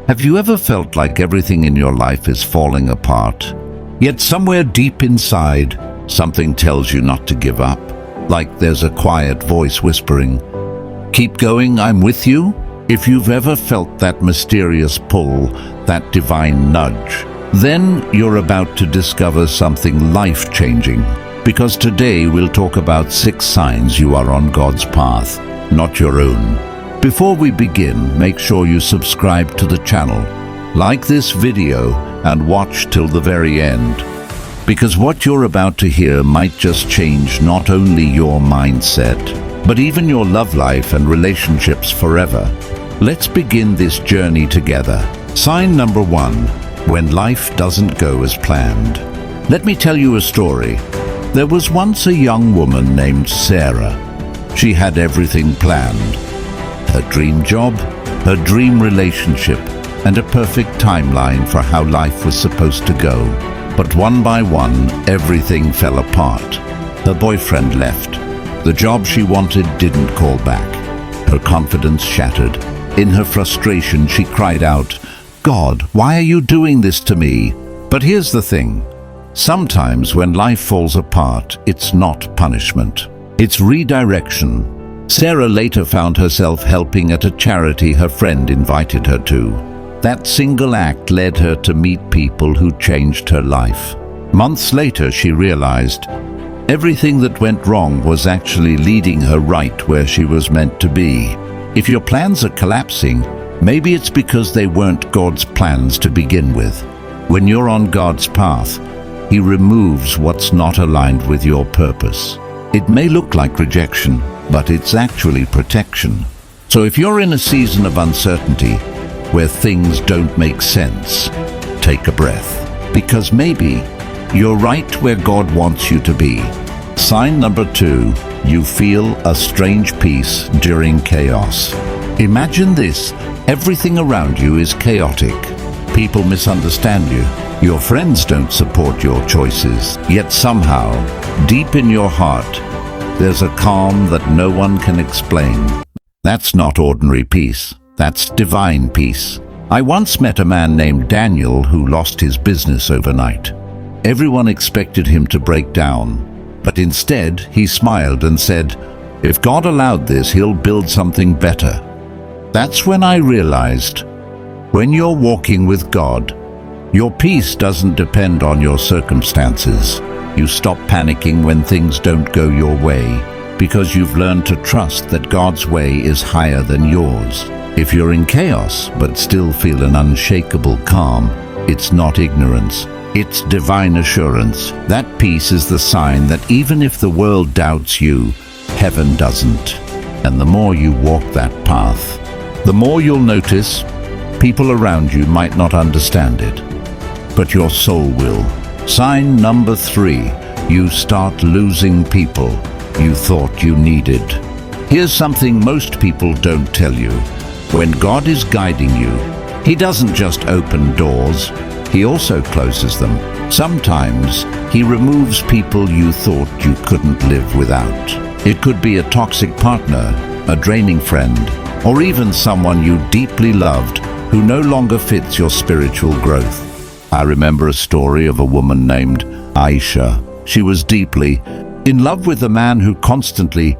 Have you ever felt like everything in your life is falling apart? Yet somewhere deep inside, something tells you not to give up, like there's a quiet voice whispering, "Keep going, I'm with you." If you've ever felt that mysterious pull, that divine nudge, then you're about to discover something life-changing. Because today we'll talk about 6 signs you are on God's path, not your own. Before we begin, make sure you subscribe to the channel, like this video, and watch till the very end. Because what you're about to hear might just change not only your mindset, but even your love life and relationships forever. Let's begin this journey together. Sign number 1, when life doesn't go as planned. Let me tell you a story. There was once a young woman named Sarah. She had everything planned. Her dream job, her dream relationship, and a perfect timeline for how life was supposed to go. But one by one, everything fell apart. Her boyfriend left. The job she wanted didn't call back. Her confidence shattered. In her frustration, she cried out, "God, why are you doing this to me?" But here's the thing. Sometimes when life falls apart, it's not punishment. It's redirection. Sarah later found herself helping at a charity her friend invited her to. That single act led her to meet people who changed her life. Months later, she realized everything that went wrong was actually leading her right where she was meant to be. If your plans are collapsing, maybe it's because they weren't God's plans to begin with. When you're on God's path, He removes what's not aligned with your purpose. It may look like rejection, but it's actually protection. So if you're in a season of uncertainty, where things don't make sense, take a breath. Because maybe you're right where God wants you to be. Sign number 2, you feel a strange peace during chaos. Imagine this, everything around you is chaotic. People misunderstand you. Your friends don't support your choices. Yet somehow, deep in your heart, there's a calm that no one can explain. That's not ordinary peace. That's divine peace. I once met a man named Daniel who lost his business overnight. Everyone expected him to break down, but instead he smiled and said, "If God allowed this, He'll build something better." That's when I realized, when you're walking with God, your peace doesn't depend on your circumstances. You stop panicking when things don't go your way, because you've learned to trust that God's way is higher than yours. If you're in chaos but still feel an unshakable calm, it's not ignorance, it's divine assurance. That peace is the sign that even if the world doubts you, heaven doesn't. And the more you walk that path, the more you'll notice people around you might not understand it, but your soul will. Sign number 3, you start losing people you thought you needed. Here's something most people don't tell you. When God is guiding you, He doesn't just open doors, He also closes them. Sometimes He removes people you thought you couldn't live without. It could be a toxic partner, a draining friend, or even someone you deeply loved who no longer fits your spiritual growth. I remember a story of a woman named Aisha. She was deeply in love with a man who constantly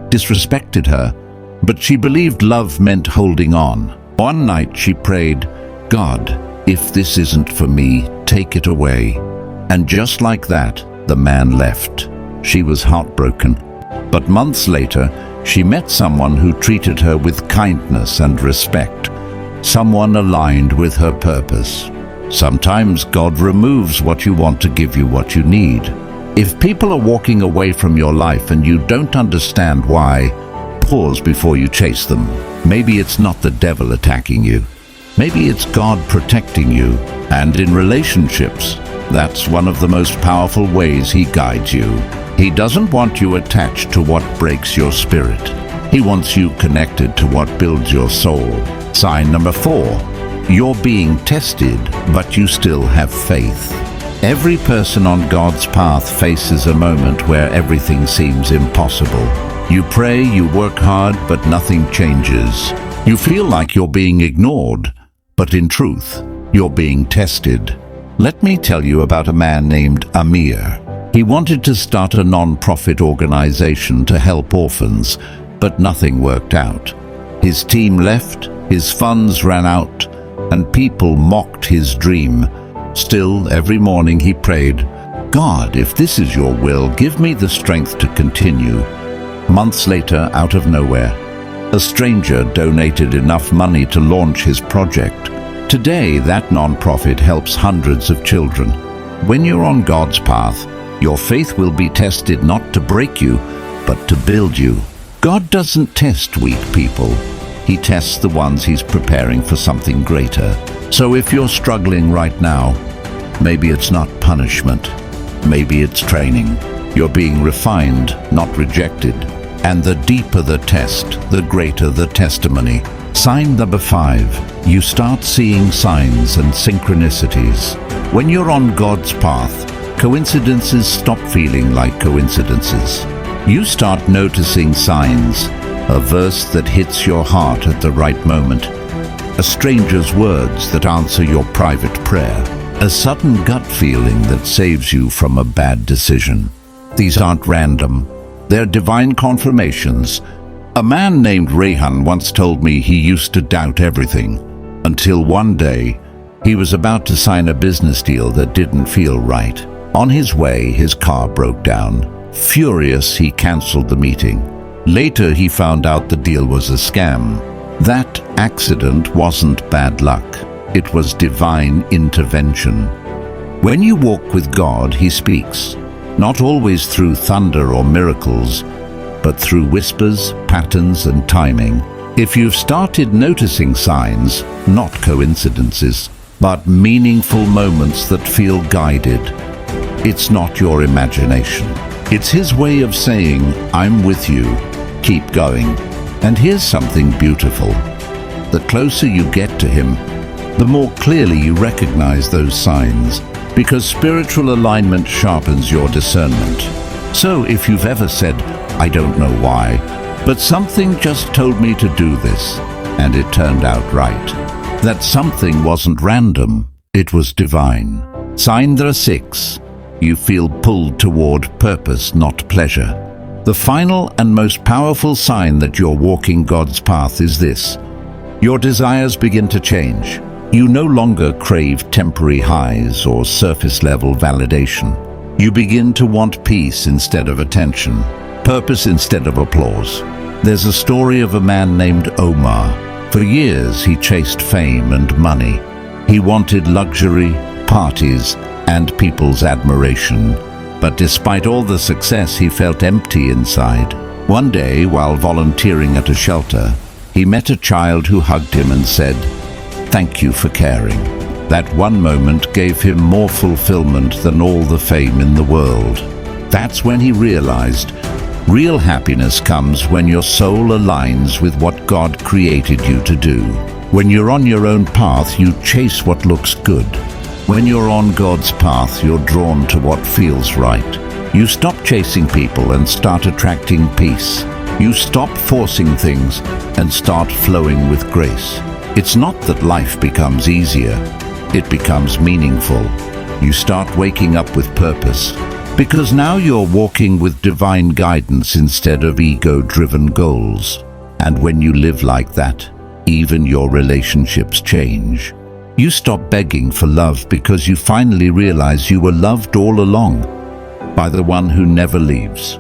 disrespected her, but she believed love meant holding on. One night she prayed, "God, if this isn't for me, take it away." And just like that, the man left. She was heartbroken. But months later, she met someone who treated her with kindness and respect. Someone aligned with her purpose. Sometimes God removes what you want to give you what you need. If people are walking away from your life and you don't understand why, pause before you chase them. Maybe it's not the devil attacking you. Maybe it's God protecting you. And in relationships, that's one of the most powerful ways He guides you. He doesn't want you attached to what breaks your spirit. He wants you connected to what builds your soul. Sign number 4. You're being tested, but you still have faith. Every person on God's path faces a moment where everything seems impossible. You pray, you work hard, but nothing changes. You feel like you're being ignored. but in truth, you're being tested. Let me tell you about a man named Amir. He wanted to start a non-profit organization to help orphans, but nothing worked out. His team left, his funds ran out, and people mocked his dream. Still, every morning he prayed, "God, if this is your will, give me the strength to continue." Months later, out of nowhere, a stranger donated enough money to launch his project. Today, that non-profit helps hundreds of children. When you're on God's path, your faith will be tested not to break you, but to build you. God doesn't test weak people. He tests the ones He's preparing for something greater. So if you're struggling right now, maybe it's not punishment. Maybe it's training. You're being refined, not rejected. And the deeper the test, the greater the testimony. Sign number 5. You start seeing signs and synchronicities. When you're on God's path, coincidences stop feeling like coincidences. You start noticing signs, a verse that hits your heart at the right moment, a stranger's words that answer your private prayer, a sudden gut feeling that saves you from a bad decision. These aren't random. They're divine confirmations. A man named Rehan once told me he used to doubt everything, until one day he was about to sign a business deal that didn't feel right. On his way, his car broke down. Furious, he cancelled the meeting. Later, he found out the deal was a scam. That accident wasn't bad luck. It was divine intervention. When you walk with God, He speaks, not always through thunder or miracles, but through whispers, patterns, and timing. If you've started noticing signs, not coincidences, but meaningful moments that feel guided, it's not your imagination. It's His way of saying, "I'm with you. Keep going." And here's something beautiful. The closer you get to Him, the more clearly you recognize those signs, because spiritual alignment sharpens your discernment. So if you've ever said, "I don't know why, but something just told me to do this, and it turned out right," that something wasn't random, it was divine. Sign number 6. You feel pulled toward purpose, not pleasure. The final and most powerful sign that you're walking God's path is this. Your desires begin to change. You no longer crave temporary highs or surface-level validation. You begin to want peace instead of attention, purpose instead of applause. There's a story of a man named Omar. For years, he chased fame and money. He wanted luxury, parties, and people's admiration. But despite all the success, he felt empty inside. One day, while volunteering at a shelter, he met a child who hugged him and said, "Thank you for caring." That one moment gave him more fulfillment than all the fame in the world. That's when he realized real happiness comes when your soul aligns with what God created you to do. When you're on your own path, you chase what looks good. When you're on God's path, you're drawn to what feels right. You stop chasing people and start attracting peace. You stop forcing things and start flowing with grace. It's not that life becomes easier, it becomes meaningful. You start waking up with purpose, because now you're walking with divine guidance instead of ego-driven goals. And when you live like that, even your relationships change. You stop begging for love because you finally realize you were loved all along by the one who never leaves.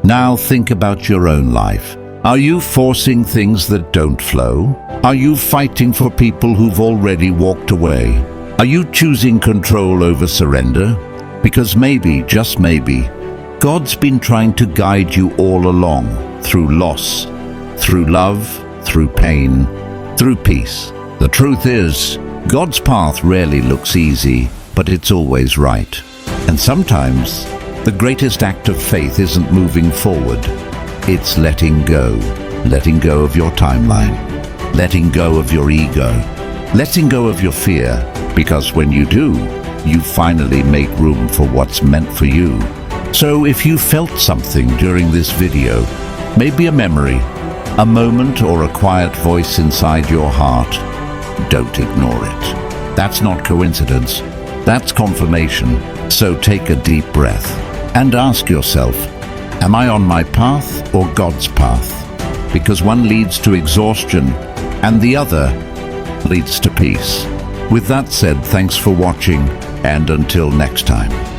Now think about your own life. Are you forcing things that don't flow? Are you fighting for people who've already walked away? Are you choosing control over surrender? Because maybe, just maybe, God's been trying to guide you all along, through loss, through love, through pain, through peace. The truth is, God's path rarely looks easy, but it's always right. And sometimes, the greatest act of faith isn't moving forward. It's letting go of your timeline, letting go of your ego, letting go of your fear, because when you do, you finally make room for what's meant for you. So if you felt something during this video, maybe a memory, a moment or a quiet voice inside your heart, Don't ignore it. That's not coincidence. That's confirmation. So take a deep breath and ask yourself, am I on my path or God's path? Because one leads to exhaustion and the other leads to peace. With that said, thanks for watching, and until next time.